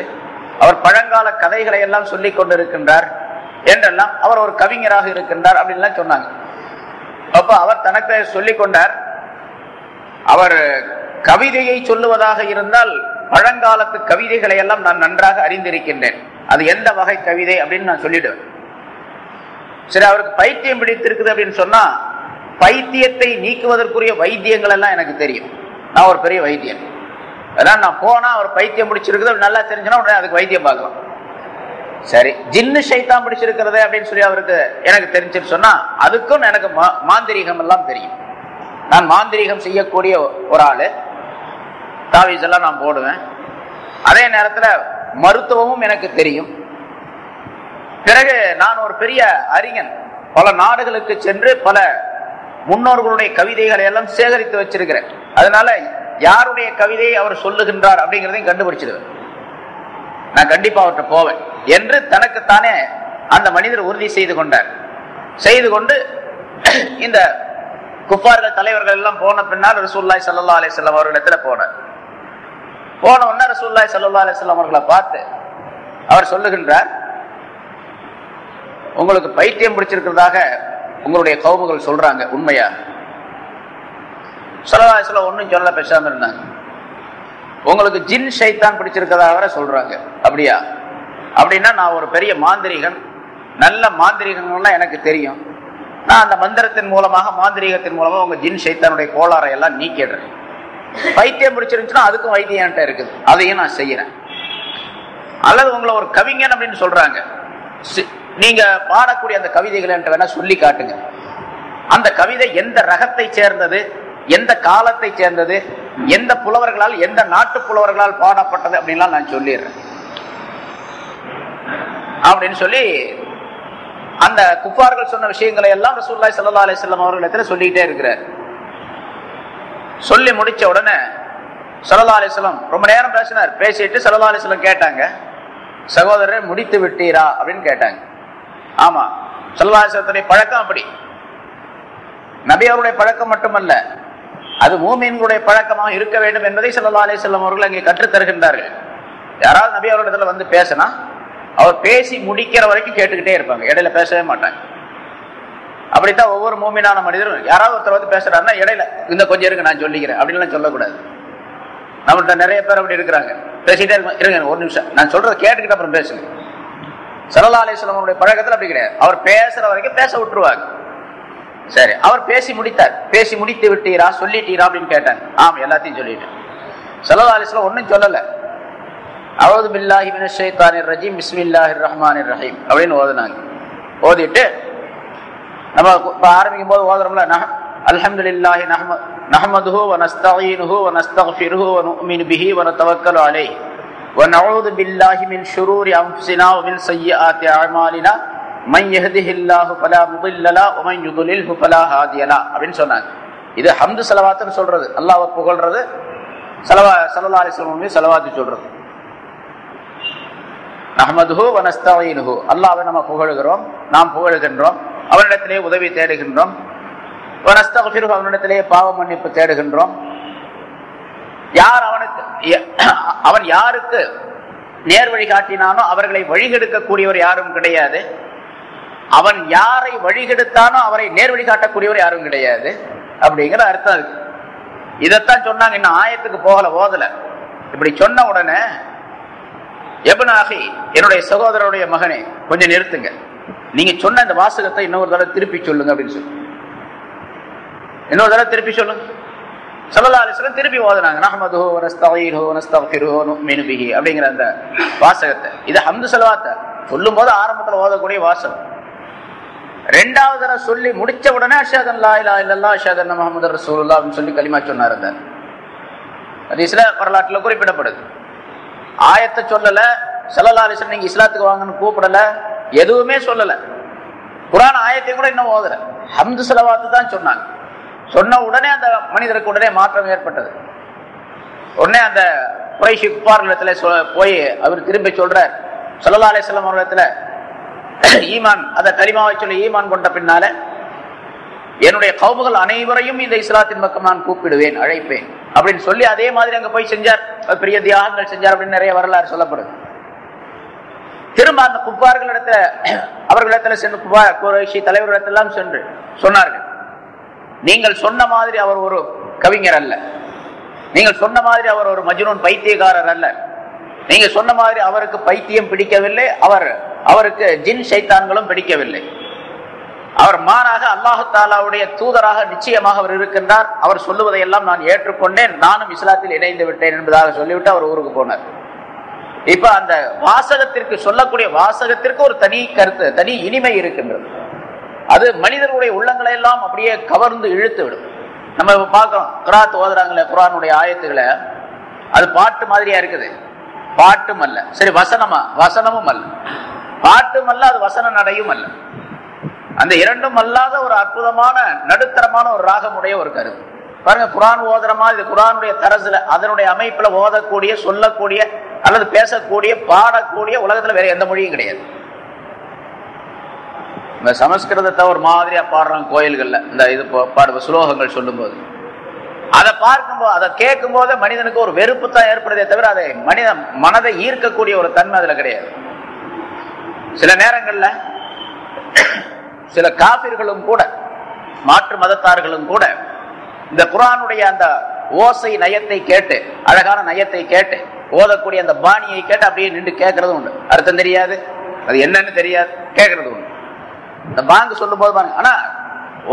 Speaker 1: அவர் பழங்கால கதைகளை எல்லாம் சொல்லிக் கொண்டிருக்கின்றார் என்றெல்லாம், அவர் ஒரு கவிஞராக இருக்கின்றார் அப்படின்லாம் சொன்னாங்க. அப்ப அவர் தனக்கு சொல்லிக் கொண்டார், அவர் கவிதையை சொல்லுவதாக இருந்தால் பழங்காலத்து கவிதைகளை எல்லாம் நான் நன்றாக அறிந்திருக்கின்றேன், அது எந்த வகை கவிதை அப்படின்னு நான் சொல்லிடுவேன். சரி, அவருக்கு பைத்தியம் பிடித்திருக்குது அப்படின்னு சொன்னா பைத்தியத்தை நீக்குவதற்குரிய வைத்தியங்கள் எல்லாம் எனக்கு தெரியும், நான் ஒரு பெரிய வைத்தியன், அதான் நான் போனா அவர் பைத்தியம் பிடிச்சிருக்குது நல்லா தெரிஞ்சுன்னா உடனே அதுக்கு வைத்தியம் பார்க்கலாம். சரி, ஜின்னு ஷைத்தான் பிடிச்சிருக்கிறது அப்படின்னு சொல்லி அவருக்கு எனக்கு தெரிஞ்சுன்னு சொன்னா அதுக்கும் எனக்கு மாந்திரீகம் எல்லாம் தெரியும், நான் மாந்திரீகம் செய்யக்கூடிய ஒரு ஆளு, தாவீஸ் எல்லாம் நான் போடுவேன், அதே நேரத்துல மருத்துவமும் எனக்கு தெரியும். பிறகு நான் ஒரு பெரிய அறிஞன், பல நாடுகளுக்கு சென்று பல முன்னோர்களுடைய கவிதைகளை எல்லாம் சேகரித்து வச்சிருக்கிறேன், அதனால யாருடைய கவிதையை அவர் சொல்லுகின்றார் அப்படிங்கிறதையும் கண்டுபிடிச்சிடுவேன், நான் கண்டிப்பா அவர்கிட்ட போவேன் என்று தனக்குத்தானே அந்த மனிதர் உறுதி செய்து கொண்டார். செய்து கொண்டு இந்த குஃபார்கள் தலைவர்கள் எல்லாம் போன பின்னால் ரசூலுல்லாஹி ஸல்லல்லாஹு அலைஹி வஸல்லம் அவர்களிடத்துல போனார். போன உடனே ரசூலுல்லாஹி ஸல்லல்லாஹு அலைஹி வஸல்லம் அவர்களை பார்த்து அவர் சொல்லுகின்றார், உங்களுக்கு பைத்தியம் பிடிச்சிருக்கிறதாக உங்களுடைய கௌமுகள் சொல்றாங்க, உண்மையா? ஸல்லல்லாஹு அலைஹி வஸல்லம் ஒன்னும் சொல்ல, பேசாம இருந்தாங்க. உங்களுக்கு ஜின் ஷைத்தான் பிடிச்சிருக்கிறதாக வர சொல்றாங்க, அப்படியா? அப்படின்னா நான் ஒரு பெரிய மாந்திரிகன், நல்ல மாந்திரிகங்கள்லாம் எனக்கு தெரியும், நான் அந்த மந்திரத்தின் மூலமாக மாந்திரீகத்தின் மூலமாக உங்க ஜின் ஷைத்தானுடைய கோளாறை எல்லாம் நீக்கிடுறேன். பைத்தியம் பிடிச்சிருந்துச்சுன்னா அதுக்கும் வைத்தியம் என்கிட்ட இருக்குது, அதையும் நான் செய்யறேன். அல்லது உங்களை ஒரு கவிஞன் அப்படின்னு சொல்றாங்க, நீங்க பாடக்கூடிய அந்த கவிதைகளை என்கிட்ட வேணா சொல்லி காட்டுங்க, அந்த கவிதை எந்த ரகத்தை சேர்ந்தது, எந்த காலத்தை சேர்ந்தது, எந்த புலவர்களால், எந்த நாட்டு புலவர்களால் பாடப்பட்டது அப்படின்லாம் நான் சொல்லிடுறேன் அப்படின்னு சொல்லி அந்த குஃபார்கள் சொன்ன விஷயங்களை எல்லாம் ரசூலுல்லாஹி ஸல்லல்லாஹு அலைஹி வஸல்லம் அவர்களிடத்துல சொல்லிட்டே இருக்கிறார். சொல்லி முடிச்ச உடனே ஸல்லல்லாஹு அலைஹி வஸல்லம் ரொம்ப நேரம் பேசினார். பேசிட்டு ஸல்லல்லாஹு அலைஹி வஸல்லம் கேட்டாங்க, சகோதரர் முடித்து விட்டீரா அப்படின்னு கேட்டாங்க. ஆமா, ஸல்லல்லாஹு அலைஹி வஸல்லம் பழக்கம் அப்படி, நபி அவருடைய பழக்கம் மட்டுமல்ல, அது மூமின்களுடைய பழக்கமாக இருக்க வேண்டும் என்பதை ஸல்லல்லாஹு அலைஹி வஸல்லம் அவர்கள் அங்கே கற்றுத் தருகின்றார்கள். யாராவது நபி அவர்களிடத்துல வந்து பேசினா அவர் பேசி முடிக்கிற வரைக்கும் கேட்டுக்கிட்டே இருப்பாங்க, இடையில பேசவே மாட்டாங்க. அப்படித்தான் ஒவ்வொரு மூமினான மனிதரும், யாராவது ஒருத்தர் வந்து பேசுறாருன்னா இடையில இந்த கொஞ்சம் இருக்கு நான் சொல்லிக்கிறேன் அப்படின்லாம் சொல்லக்கூடாது. நம்மள்கிட்ட நிறைய பேர் அப்படி இருக்கிறாங்க, பேசிட்டே இருங்க ஒரு நிமிஷம் நான் சொல்றதை கேட்டுக்கிட்டு அப்புறம் பேசுங்க. ஸல்லல்லாஹு அலைஹி வஸல்லம் அவருடைய பழக்கத்தில் அப்படி கிடையாது, அவர் பேசுற வரைக்கும் பேச விட்டுருவாங்க. சரி, அவர் பேசி முடித்தார். பேசி முடித்து விட்டீரா, சொல்லிட்டீரா அப்படின்னு கேட்டாங்க. ஆமா, எல்லாத்தையும் சொல்லிட்டேன். ஸல்லல்லாஹு அலைஹி வஸல்லம் ஒன்னும் சொல்லல. அஊது பில்லாஹி மினஷ் ஷைத்தானிர் ரஜீம் பிஸ்மில்லாஹிர் ரஹ்மானிர் ரஹீம் அப்படின்னு ஓதுனாங்க. ஓதிட்டு நம்ம ஆரம்பிக்கும் போது ஓதுறோம்ல, அல்ஹம்துலில்லாஹி நஹ்மதுஹு வ நஸ்தஈனுஹு வ நஸ்தக்ஃபிருஹு வ நுஅ்மினு பிஹி வ நதவக்கலு அலைஹி வ நஊது பில்லாஹி மின் ஷுரூரி அன்ஃபுஸினா வ மின் ஸய்யிஆத்தி அஅமாலினா மன் யஹ்திஹில்லாஹு ஃபலா முضில்ல லஹு வ மன் யுضللஹு ஃபலா ஹாதிய லஹு அப்படின்னு சொன்னாங்க. இது ஹம்து ஸலவாத்னு சொல்றது, அல்லாஹ்வை புகழ்றது, ஸல்லல்லாஹு அலைஹி வஸல்லம் ஸலவாத் சொல்றது. நஹ்மதுஹு வ நஸ்தஈனுஹு, அல்லாஹ்வை நம்ம புகழுகிறோம், நாம் புகழுகின்றோம், அவனிடத்திலே உதவி தேடுகின்றோம். வ நஸ்தக்ஃபிருஹு, அவனிடத்திலே பாவ மன்னிப்பு தேடுகின்றோம். அவன் யாருக்கு நேர்வழி காட்டினானோ அவர்களை வழிகெடுக்கக்கூடியவர் யாரும் கிடையாது, அவன் யாரை வழிகெடுத்தானோ அவரை நேர்வழி காட்டக்கூடியவர் யாரும் கிடையாது அப்படிங்கிற அர்த்தம் இருக்கு. இதைத்தான் சொன்னாங்க. இன்னும் ஆயத்துக்கு போகல, ஓதல. இப்படி சொன்ன உடனே எபனாகி, என்னுடைய சகோதரருடைய மகனே, கொஞ்சம் நிறுத்துங்க, நீங்க சொன்ன இந்த வாசகத்தை இன்னொரு தடவை திருப்பி சொல்லுங்க அப்படின்னு சொல்லி இன்னொரு தடவை திருப்பி சொல்லுங்க. ஸல்லல்லாஹு அலைஹி வஸல்லம் திருப்பி ஓதுனாங்க, நஹ்மதுஹு வ நஸ்தஈனுஹு வ நஸ்தக்ஃபிருஹு வ நு'மினு பிஹி அப்படிங்கிற அந்த வாசகத்தை. இது ஹம்து ஸலவாத் சொல்லும் போது ஆரம்பத்தில் ஓதக்கூடிய வாசகம். ரெண்டாவது தடவை சொல்லி முடிச்ச உடனே அஷ்ஹது அல்லா இலாஹா இல்லல்லாஹ் அஷ்ஹது அன்ன முஹம்மதர் ரசூலுல்லாஹ் அப்படின்னு சொல்லி கலிமா சொன்னார். அந்த ஹதீஸ்ல வரலாற்றுல குறிப்பிடப்படுது. ஆயத்தை சொல்லல, ஸல்லல்லாஹு அலைஹி வஸல்லம் நீங்க இஸ்லாத்துக்கு வாங்கன்னு கூப்பிடல, எதுவுமே சொல்லல. குர்ஆன் ஆயத்தையும் கூட இன்னும் ஓதல, ஹம்து ஸலவாத் தான் சொன்னாங்க. சொன்ன உடனே அந்த மனிதருக்கு உடனே மாற்றம் ஏற்பட்டது. உடனே அந்த குறைஷி குஃபார்களிடத்துல போய் அவர் திரும்பி சொல்றார், ஸல்லல்லாஹு அலைஹி வஸல்லம் அவர்களிடத்துல ஈமான், அந்த கலிமாவை சொல்லி ஈமான் கொண்ட பின்னால என்னுடைய கௌமுகள் அனைவரையும் இந்த இஸ்லாத்தின் பக்கம் நான் கூப்பிடுவேன், அழைப்பேன் அப்படின்னு சொல்லி அதே மாதிரி அங்க போய் செஞ்சார். பெரிய தியாகங்கள் செஞ்சார் அப்படின்னு நிறைய வரலாறு சொல்லப்படுது. திரும்ப அந்த குஃபார்களிடத்துல அவர்களிடத்துல சென்று குறைஷி தலைவர்களிடத்தெல்லாம் சென்று சொன்னார்கள், நீங்கள் சொன்ன மாதிரி அவர் ஒரு கவிஞர் அல்ல, நீங்கள் சொன்ன மாதிரி அவர் ஒரு மஜ்னூன் பைத்தியக்காரர் அல்ல, நீங்க சொன்ன மாதிரி அவருக்கு பைத்தியம் பிடிக்கவில்லை, அவருக்கு ஜின் ஷைத்தான்களும் பிடிக்கவில்லை, அவர் மாறாக அல்லாஹு தஆலாவுடைய தூதராக நிச்சயமாக அவர் இருக்கின்றார், அவர் சொல்லுவதையெல்லாம் நான் ஏற்றுக்கொண்டேன், நானும் இஸ்லாத்தில் இணைந்து விட்டேன் என்பதாக சொல்லிவிட்டு அவர் ஊருக்கு போனார். இப்ப அந்த வாசகத்திற்கு, சொல்லக்கூடிய வாசகத்திற்கு ஒரு தனி கருத்து, தனி இனிமை இருக்கின்றது. அது மனிதர்களுடைய உள்ளங்களை எல்லாம் அப்படியே கவர்ந்து இழுத்து விடும். நம்ம பார்க்கிறோம், கிராத் ஓதுறாங்களே குர்ஆனுடைய ஆயத்துக்களை, அது பாட்டு மாதிரியா இருக்குது. பாட்டும் அல்ல, சரி வசனமா, வசனமும் அல்ல, பாட்டும் அல்ல, அது வசன நடையும் அல்ல. அந்த இரண்டும் அல்லாத ஒரு அற்புதமான நடுத்தரமான ஒரு ராகமுடைய ஒரு கருத்து பாருங்க. குர்ஆன் ஓதுற மாதிரி குர்ஆனுடைய தரசுல, அதனுடைய அமைப்புல ஓதக்கூடிய, சொல்லக்கூடிய அல்லது பேசக்கூடிய, பாடக்கூடிய உலகத்துல வேற எந்த மொழியும் கிடையாது. இந்த சமஸ்கிருதத்தை ஒரு மாதிரியா பாடுறாங்க கோயில்கள்ல, இந்த இது பாடுவ ஸ்லோகங்கள் சொல்லும் போது, அதை பார்க்கும்போது, அதை கேட்கும் போது மனிதனுக்கு ஒரு வெறுப்பு தான் ஏற்படுதே தவிர அதை மனித மனதை ஈர்க்கக்கூடிய ஒரு தன்மை அதுல கிடையாது. சில நேரங்கள்ல சில காபிர்களும் கூட, மாற்று மதத்தார்களும் கூட இந்த குர்ஆனுடைய அந்த ஓசை நயத்தை கேட்டு, அழகான நயத்தை கேட்டு, ஓதக்கூடிய அந்த பாணியை கேட்டு அப்படியே நின்று கேட்கறது உண்டு. அர்த்தம் தெரியாது, அது என்னன்னு தெரியாது, கேட்கறது உண்டு. இந்த பாங்கு சொல்லும் போது பாருங்க, ஆனா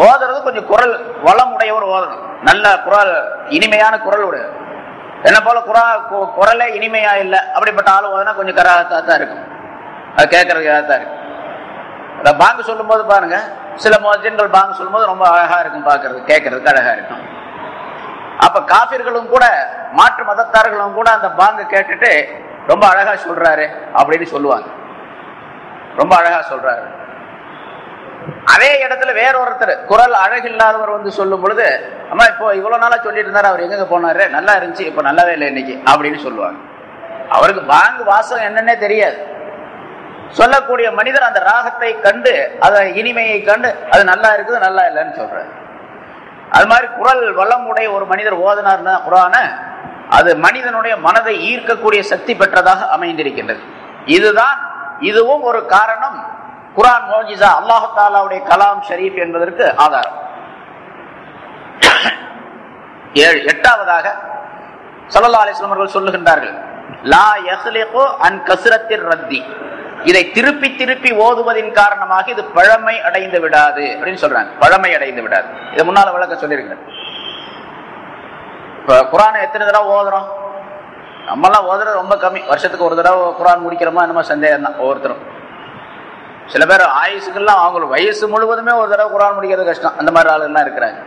Speaker 1: ஓதுறது கொஞ்சம் குரல் வளம் உடையவர் ஓதணும், நல்ல குரல், இனிமையான குரல் உடைய. என்ன போல குரலே இனிமையா இல்லை அப்படிப்பட்ட ஆள் ஓதுனா கொஞ்சம் கராகத்தான் இருக்கும், அது கேட்கறதுக்காகத்தான் இருக்கு. பாங்கு சொல்லும் போது பாருங்க, சில முஅஜ்ஜின்கள் பாங்கு சொல்லும் போது ரொம்ப அழகா இருக்கும், பார்க்கறது கேட்கறதுக்கு அழகா இருக்கும். அப்ப காபிர்களும் கூட, மாற்று மதத்தார்களும் கூட அந்த பாங்கு கேட்டுட்டு ரொம்ப அழகா சொல்றாரு அப்படின்னு சொல்லுவாங்க, ரொம்ப அழகா சொல்றாரு. அதே இடத்துல வேறொருத்தர் குரல் அழகில்லாதவர் வந்து சொல்லும் பொழுது, அம்மா இப்போ இவ்வளவு நாளா சொல்லிட்டு இருந்தாரு, அவர் எங்க போனாரு, நல்லா இருந்துச்சு, இப்ப நல்லாவே இல்லை இன்னைக்கு அப்படின்னு சொல்லுவாங்க. அவருக்கு பாங்கு வாசம் என்னன்னே தெரியாது. சொல்லக்கூடிய மனிதர் அந்த ராகத்தை கண்டு, அதை இனிமையை கண்டு, அது நல்லா இருக்குது நல்லா இல்லைன்னு சொல்றாரு. அது மாதிரி குரல் வளம் உடைய ஒரு மனிதர் ஓதனார்னா குர்ஆன, அது மனிதனுடைய மனதை ஈர்க்கக்கூடிய சக்தி பெற்றதாக அமைந்திருக்கின்றது. இதுவும் ஒரு காரணம், குர்ஆன் மோஜிசா, அல்லாஹ் தஆலாவுடைய கலாம் ஷரீஃப் என்பதற்கு ஆதாரம். எட்டாவதாக ஸல்லல்லாஹு அலைஹி வஸல்லம் அவர்கள் சொல்லுகின்றார்கள், லா யஹ்லிகு அன் கஸ்ரத்திர் ரத்தி, இதை திருப்பி திருப்பி ஓதுவதின் காரணமாக இது பழமை அடைந்து விடாது அப்படின்னு சொல்றாங்க. பழமை அடைந்து விடாது, இதை முன்னால விளக்க சொல்லியிருக்கிறேன். இப்ப குர்ஆனை எத்தனை தடவை ஓதுறோம்? நம்மெல்லாம் ஓதுறது ரொம்ப கம்மி, வருஷத்துக்கு ஒரு தடவை குர்ஆன் முடிக்கிறோமா என்னமோ சந்தேகம் தான் ஒவ்வொருத்தரும். சில பேர் ஆயுசுக்கெல்லாம், அவங்க வயசு முழுவதுமே ஒரு தடவை குர்ஆன் முடிக்கிறது கஷ்டம், அந்த மாதிரி ஆளுகள்லாம் இருக்கிறாங்க.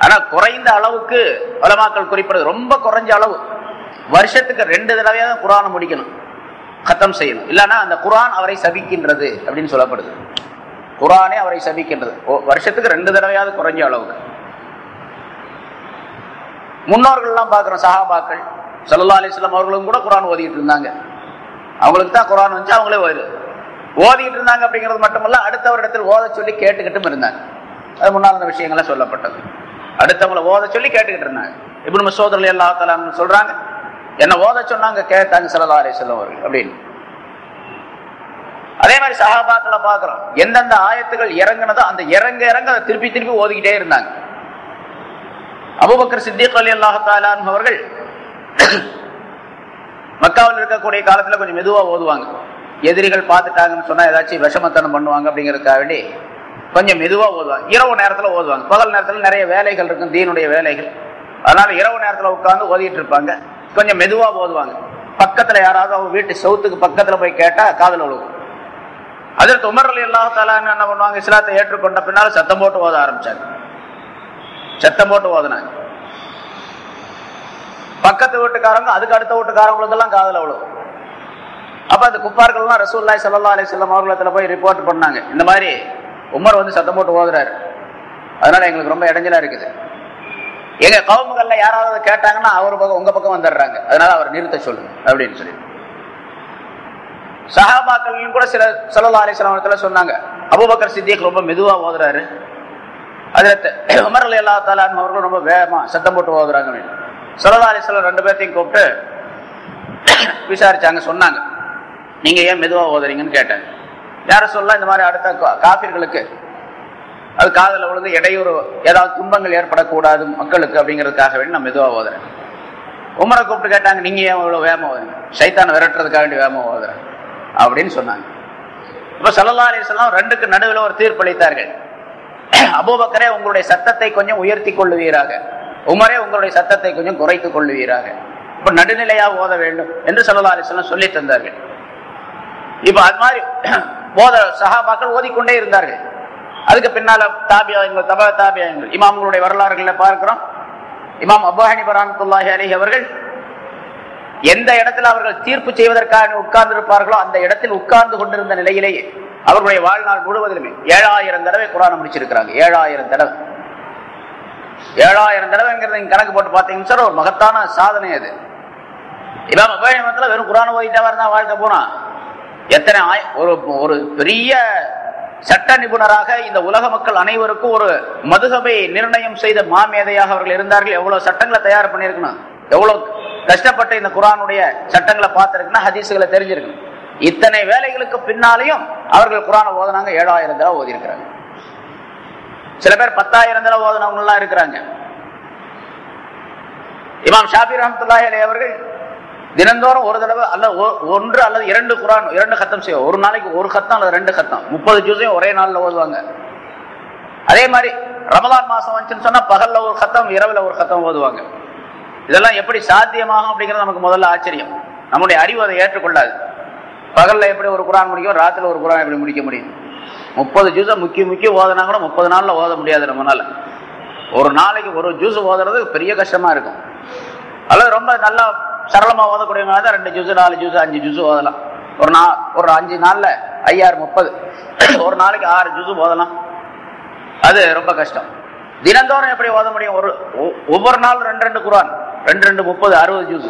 Speaker 1: ஆனா குறைந்த அளவுக்கு உலமாக்கள் குறிப்பிடுறது, ரொம்ப குறைஞ்ச அளவு, வருஷத்துக்கு 2 தடவையா தான் குர்ஆனை முடிக்கணும், கத்தம் செய்யணும். இல்லைன்னா அந்த குர்ஆன் அவரை சபிக்கின்றது அப்படின்னு சொல்லப்படுது. குர்ஆனே அவரை சபிக்கின்றது, வருஷத்துக்கு 2 தடவையாவது குறைஞ்ச அளவுக்கு. முன்னோர்கள் எல்லாம் பார்க்கிறோம், சஹாபாக்கள், ஸல்லல்லாஹு அலைஹி வஸல்லம் அவர்களும் கூட குர்ஆன் ஓதிட்டு இருந்தாங்க. அவங்களுக்கு தான் குர்ஆன் வந்து அவங்களே ஓதிட்டு இருந்தாங்க. அப்படிங்கிறது மட்டுமல்ல, அடுத்தவரிடத்தில் ஓத சொல்லி கேட்டுக்கிட்டும் இருந்தாங்க. அது முன்னால் அந்த விஷயங்கள்லாம் சொல்லப்பட்டது. அடுத்தவங்களை ஓத சொல்லி கேட்டுக்கிட்டு இருந்தாங்க. இப்னு மஸ்ஊத் ரலியல்லாஹு தஆலா அன்ஹு சொல்றாங்க, என்ன ஓத சொன்னாங்க, கேட்டாங்க ஸல்லல்லாஹு அலைஹி வஸல்லம் அவர்கள் அப்படின்னு. அதே மாதிரி சஹாபாக்களை பார்க்கிறோம், எந்தெந்த ஆயத்துகள் இறங்குனதோ அந்த இறங்க அதை திருப்பி திருப்பி ஓதிக்கிட்டே இருந்தாங்க. அபூபக்கர் சித்திக் ரலியல்லாஹு தஆலா அன்ஹு அவர்கள் மக்காவில் இருக்கக்கூடிய காலத்துல கொஞ்சம் மெதுவா ஓதுவாங்க. எதிரிகள் பார்த்துட்டாங்கன்னு சொன்னா ஏதாச்சும் விஷமத்தனம் பண்ணுவாங்க அப்படிங்கிறதுக்காக வேண்டி கொஞ்சம் மெதுவா ஓதுவாங்க. இரவு நேரத்துல ஓதுவாங்க. பகல் நேரத்துல நிறைய வேலைகள் இருக்கும், தீனுடைய வேலைகள். அதனால இரவு நேரத்துல உட்கார்ந்து ஓதிட்டு இருப்பாங்க. கொஞ்சம் மெதுவா ஓதுவாங்க. பக்கத்துல யாராவது அவங்க வீட்டு சவுத்துக்கு பக்கத்துல போய் கேட்டா காதுல விழுகும். அதற்கு உமர் ரலியல்லாஹு தஆலா என்ன பண்ணுவாங்க, இஸ்லாத்தை ஏற்றுக்கொண்ட பின்னால் சத்தம் போட்டு ஓத ஆரம்பிச்சாங்க. சத்தம் போட்டு ஓதுனாங்க. பக்கத்து வீட்டுக்காரங்க அதுக்கு அடுத்த வீட்டுக்காரங்களுக்கு எல்லாம் காதுல விழுகும். அப்ப அந்த குப்பார்கள்லாம் ரசூலுல்லாஹி ஸல்லல்லாஹு அலைஹி வஸல்லம் அவர்களிடத்துல போய் ரிப்போர்ட் பண்ணாங்க, இந்த மாதிரி உமர் வந்து சத்தம் போட்டு ஓதுறாரு, அதனால எங்களுக்கு ரொம்ப இடைஞ்சலா இருக்குது. எங்க கவுமுகள்ல யாராவது கேட்டாங்கன்னா அவர் பக்கம் உங்க பக்கம் வந்துடுறாங்க, அதனால அவர் நிறுத்த சொல்லுங்க அப்படின்னு சொல்லி. சஹாபாக்கள் கூட சில ஸல்லல்லாஹு அலைஹி வஸல்லம் சொன்னாங்க, அபூபக்கர் சித்திக் ரொம்ப மெதுவா ஓதுறாரு, ஹஜ்ரத் உமர் ரலியல்லாஹு தஆலா அன்ஹு அவர்கள் ரொம்ப வேகமா சத்தம் போட்டு ஓதுறாங்க அப்படின்னு ஸல்லல்லாஹு அலைஹி வஸல்லம் ரெண்டு பேர்த்தையும் கூப்பிட்டு விசாரிச்சாங்க. சொன்னாங்க, நீங்க ஏன் மெதுவா ஓதுறீங்கன்னு கேட்டாங்க. யார சொல்லலாம், இந்த மாதிரி அடுத்த காபிர்களுக்கு அது காதல விழுந்து இடையூறு ஏதாவது துன்பங்கள் ஏற்படக்கூடாது மக்களுக்கு அப்படிங்கிறதுக்காக வேண்டி நான் மெதுவா ஓதுறேன். உமரை கூப்பிட்டு கேட்டாங்க, நீங்க ஏன் இவ்வளவு வேகமா ஓதுறீங்க? சைத்தானை விரட்டுறதுக்காக வேண்டி வேகமா ஓதுறேன் அப்படின்னு சொன்னாங்க. இப்ப ஸல்லல்லாஹு அலைஹி வஸல்லம் ரெண்டுக்கு நடுவில் ஒரு தீர்ப்பளித்தார்கள். அபூபக்கரே உங்களுடைய சத்தத்தை கொஞ்சம் உயர்த்தி கொள்ளுவீராக, உமரே உங்களுடைய சத்தத்தை கொஞ்சம் குறைத்துக் கொள்ளுவீராக, இப்ப நடுநிலையா ஓத வேண்டும் என்று ஸல்லல்லாஹு அலைஹி வஸல்லம் சொல்லி தந்தார்கள். இப்ப அது மாதிரி ஓத சஹாபாக்கள் ஓதிக்கொண்டே இருந்தார்கள். அதுக்கு பின்னால தாபியாயங்கள், தபா தாபியாயங்கள், இமாம்களுடைய வரலாறுகளை பார்க்கிறோம். இமாம் அபூ ஹனீஃபா ரஹ்மத்துல்லாஹி அலைஹி அவர்கள் எந்த இடத்துல அவர்கள் தீர்ப்பு செய்வதற்காக உட்கார்ந்து இருப்பார்களோ அந்த இடத்தில் உட்கார்ந்து கொண்டிருந்த நிலையிலேயே அவர்களுடைய வாழ்நாள் முழுவதிலுமே 7000 தடவை குர்ஆனை முடிச்சிருக்கிறாங்க. 7000 தடவை. 7000 தடவைங்கிறத நீங்க கணக்கு போட்டு பார்த்தீங்கன்னு சார், ஒரு மகத்தான சாதனை அது. இமாம் அபூ ஹனீஃபா வெறும் குர்ஆனை ஓதிட்டா இருந்தா வாழ்க்கை போனா எத்தனை ஒரு பெரிய சட்ட நிபுணராக இந்த உலக மக்கள் அனைவருக்கும் ஒரு மதுஹபை நிர்ணயம் செய்த மாமேதையாக அவர்கள் இருந்தார்கள். எவ்வளவு சட்டங்களை தயார் பண்ணிருக்கணும், எவ்வளவு கஷ்டப்பட்டு இந்த குர்ஆனுடைய சட்டங்களை பார்த்திருக்கணும், ஹதீஸ்களை தெரிஞ்சிருக்கணும். இத்தனை வேலைகளுக்கு பின்னாலையும் அவர்கள் குர்ஆனை ஓதுனாங்க. 7000 தடவை ஓதி இருக்கிறாங்க. சில பேர் 10,000 தடவை ஓதுனவங்க எல்லாம் இருக்கிறாங்க. இமாம் ஷாஃபி ரஹ்மத்துல்லாஹி அலைஹி அவர்கள் தினந்தோறும் ஒரு தடவை அல்லது ஒன்று அல்லது 2 குர்ஆன் 2 கத்தம் செய்வோம். ஒரு நாளைக்கு ஒரு கத்தம் அல்லது 2 கத்தம் 30 ஜுஸையும் ஒரே நாள்ல ஓதுவாங்க. அதே மாதிரி ரமலான் மாசம் வந்துச்சுன்னு சொன்னா பகல்ல ஒரு கத்தம், இரவுல ஒரு கத்தம் ஓதுவாங்க. இதெல்லாம் எப்படி சாத்தியமாகும் அப்படிங்கிறது நமக்கு முதல்ல ஆச்சரியம். நம்முடைய அறிவு அதை ஏற்றுக்கொள்ளாது. பகல்ல எப்படி ஒரு குர்ஆன் முடிக்கும், ராத்திரில ஒரு குர்ஆன் எப்படி முடிக்க முடியும்? 30 ஜூஸை முக்கிய ஓதுனா கூட 30 நாள்ல ஓத முடியாது நம்மளால. ஒரு நாளைக்கு ஒரு ஜூஸ் ஓதுறது பெரிய கஷ்டமா இருக்கும். அல்லது ரொம்ப நல்லா சரளமா ஓதக்கூடியவங்க தான் 2 ஜூஸ் 4 ஜூஸ் 5 ஜூஸ் ஓதலாம். ஒரு 5 நாள்ல 5030, ஒரு நாளைக்கு 6 ஜூஸ் ஓதலாம். அது ரொம்ப கஷ்டம். தினந்தோறும் எப்படி ஓத முடியும்? ஒவ்வொரு நாள் 2 குர்ஆன் 2 30 60 ஜூஸ்.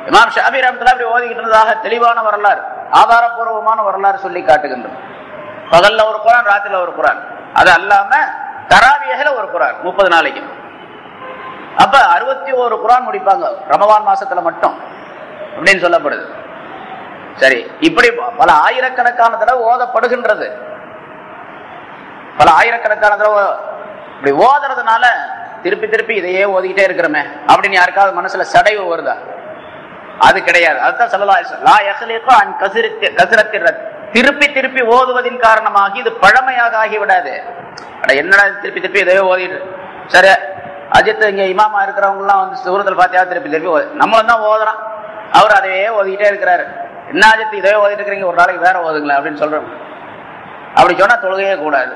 Speaker 1: இமாம் ஷாஃபி ரஹ்மத்துல்லாஹி அப்படி ஓதிக்கிட்டு இருந்ததாக தெளிவான வரலாறு, ஆதாரபூர்வமான வரலாறு சொல்லி காட்டுகின்றோம். பகல்ல ஒரு குர்ஆன், ராத்திரில ஒரு குர்ஆன். அது அல்லாம தராவியஹ்ல ஒரு குர்ஆன் 30 நாளைக்கு. அப்ப 61 குர்ஆன் முடிப்பாங்க ரமலான் மாசத்துல மட்டும் அப்படின்னு சொல்லப்படுது. சரி, இப்படி பல ஆயிரக்கணக்கான தடவை ஓதப்படுகின்றது. பல ஆயிரக்கணக்கான தடவை இப்படி ஓதுறதுனால திருப்பி திருப்பி இதையே ஓதிக்கிட்டே இருக்கிறோமே அப்படின்னு யாருக்காவது மனசுல சடைவு வருதா? அது கிடையாது. அதுதான் ஸல்லல்லாஹு அலைஹி வஸல்லம் லா யக்லிகு அன் கஸரத்தி ரத், திருப்பி திருப்பி ஓதுவதின் காரணமாக இது பழமையாக ஆகிவிடாது. என்னடா திருப்பி திருப்பி இதையே ஓதிட்டு, சரி அஜித் இங்க இமாமா இருக்கிறவங்க எல்லாம் வந்து சூரத்துல் ஃபாத்திஹா திருப்பி திருப்பி நம்மளும் தான் ஓதுறான், அவர் அதையே ஓதிக்கிட்டே இருக்கிறாரு. என்ன அஜித் இதையே ஓதிட்டு இருக்கிறீங்க, ஒரு நாளைக்கு வேற ஓதுங்களேன் அப்படின்னு சொல்றோம். அப்படி சொன்னா தொழுகையே கூடாது,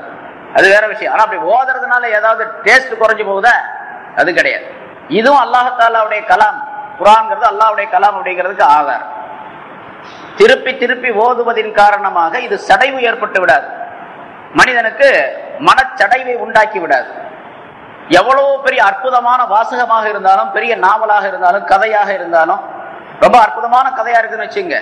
Speaker 1: அது வேற விஷயம். ஆனா அப்படி ஓதுறதுனால ஏதாவது டேஸ்ட் குறைஞ்சு போகுதா? அது கிடையாது. இதுவும் அல்லாஹ் தஆலாவுடைய கலாம். குர்ஆன்ங்கிறது அல்லாஹ்வுடைய கலாம் அப்படிங்கிறதுக்கு ஆதாரம். திருப்பி திருப்பி ஓதுவதின் காரணமாக இது சடைவு ஏற்பட்டு விடாது, மனிதனுக்கு மனச்சடைவை உண்டாக்கி விடாது. எவ்வளவு பெரிய அற்புதமான வாசகமாக இருந்தாலும், பெரிய நாவலாக இருந்தாலும், கதையாக இருந்தாலும், ரொம்ப அற்புதமான கதையா இருக்குன்னு வச்சுங்க,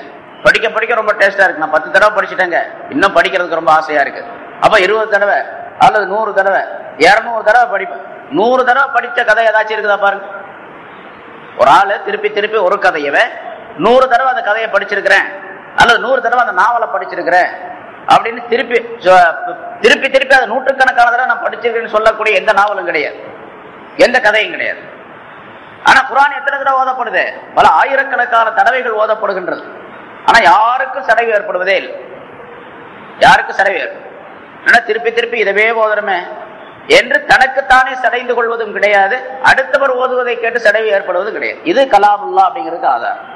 Speaker 1: படிக்க படிக்க ரொம்ப டேஸ்டா இருக்கு. நான் 10 தடவை படிச்சுட்டேங்க, இன்னும் படிக்கிறதுக்கு ரொம்ப ஆசையா இருக்கு. அப்ப 20 தடவை அல்லது 100 தடவை 200 தடவை படிப்பேன். 100 தடவை படிச்ச கதை ஏதாச்சும் இருக்குதா பாருங்க. ஒரு ஆளு திருப்பி திருப்பி ஒரு கதையவே 100 தடவை அந்த கதையை படிச்சிருக்கிறேன் அல்லது 100 தடவை அந்த நாவலை படிச்சிருக்கிறேன் அப்படின்னு திருப்பி திருப்பி திருப்பி அதை நூற்றுக்கணக்கான தடவை நான் படிச்சிருக்கேன்னு சொல்லக்கூடிய எந்த நாவலும் கிடையாது, எந்த கதையும் கிடையாது. ஆனா குர்ஆன் எத்தனை தடவை ஓதப்படுது? பல ஆயிரக்கணக்கான தடவைகள் ஓதப்படுகின்றது. ஆனா யாருக்கும் சடைவு ஏற்படுவதே இல்லை. யாருக்கும் சடைவு ஏற்படும் திருப்பி திருப்பி இதவே ஓதுறமே என்று தனக்குத்தானே சடைந்து கொள்வதும் கிடையாது. அடுத்தவர் ஓதுவதை கேட்டு சடைவு ஏற்படுவதும் கிடையாது. இது கலாமுல்லா அப்படிங்கிறதுக்கு ஆதாரம்.